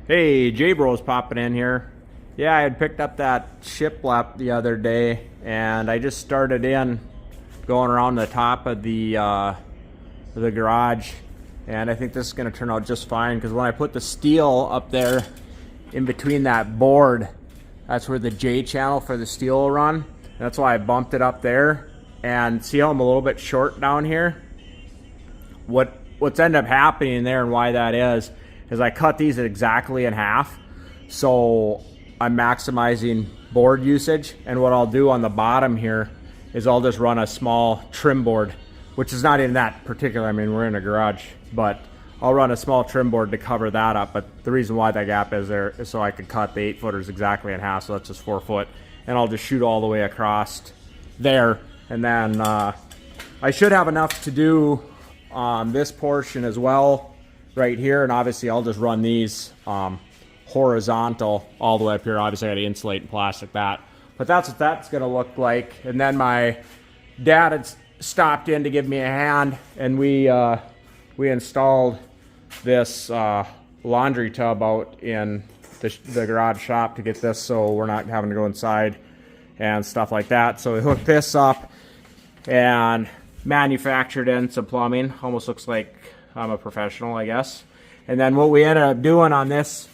Hey, J-Bro's popping in here. Yeah, I had picked up that Shiplap the other day, and I just started in going around the top of the garage, and I think this is going to turn out just fine because when I put the steel up there in between that board, that's where the J channel for the steel will run. That's why I bumped it up there. And see how I'm a little bit short down here? What's ended up happening there and why that is I cut these exactly in half. So I'm maximizing board usage. And what I'll do on the bottom here is I'll just run a small trim board, which is not in that particular, I mean, we're in a garage, but I'll run a small trim board to cover that up. But the reason why that gap is there is so I could cut the 8-footers exactly in half. So that's just 4 foot. And I'll just shoot all the way across there. And then I should have enough to do this portion as well right here. And obviously I'll just run these horizontal all the way up here. Obviously I got to insulate and plastic that. But that's what that's going to look like. And then my dad had stopped in to give me a hand, and we installed this laundry tub out in the garage shop to get this so we're not having to go inside and stuff like that. So we hooked this up and manufactured in some plumbing. Almost looks like I'm a professional, I guess. And then what we ended up doing on this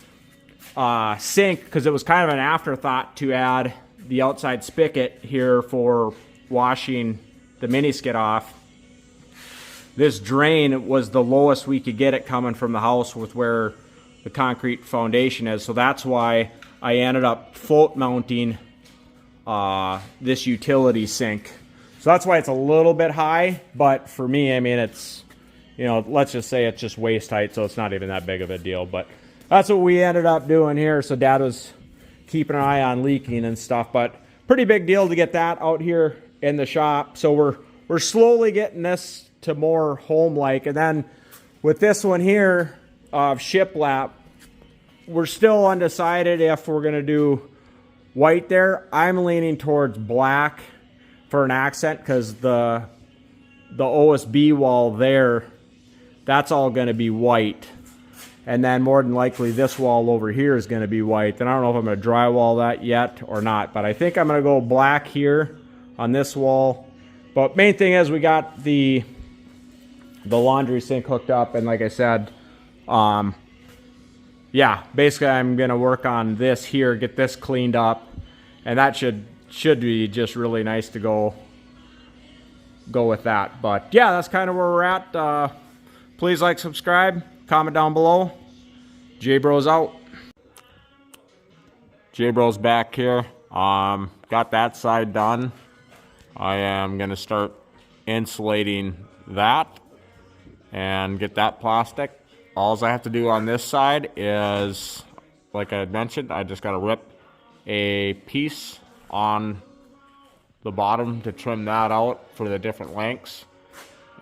sink, because it was kind of an afterthought to add the outside spigot here for washing the mini skid off. This drain was the lowest we could get it coming from the house with where the concrete foundation is. So that's why I ended up float mounting this utility sink. So that's why it's a little bit high, but for me, I mean, it's, you know, let's just say it's just waist height, so it's not even that big of a deal. But that's what we ended up doing here. So Dad was keeping an eye on leaking and stuff, but pretty big deal to get that out here in the shop. So we're slowly getting this to more home-like. And then with this one here of Shiplap, we're still undecided if we're going to do white there. I'm leaning towards black for an accent because the OSB wall there, that's all going to be white. And then more than likely this wall over here is going to be white. And I don't know if I'm going to drywall that yet or not, but I think I'm going to go black here on this wall. But main thing is we got the laundry sink hooked up, and like I said, yeah, basically I'm gonna work on this here, get this cleaned up, and that should be just really nice to go with that. But yeah, that's kind of where we're at. Please like, subscribe, comment down below. J-Bro's out. J-Bro's back here. Got that side done. I am gonna start insulating that and get that plastic. All I have to do on this side is, like I had mentioned, I just got to rip a piece on the bottom to trim that out for the different lengths.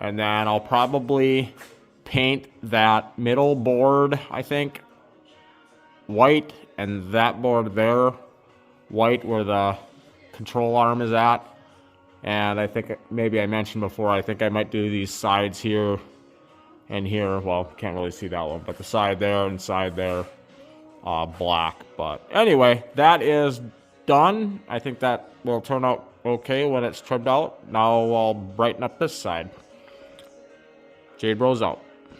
And then I'll probably paint that middle board, I think, white, and that board there white where the control arm is at. And I think maybe I mentioned before, I think I might do these sides here and here. Well, can't really see that one, but the side there and side there, black. But anyway, that is done. I think that will turn out okay when it's trimmed out. Now I'll brighten up this side. J-Bro's out.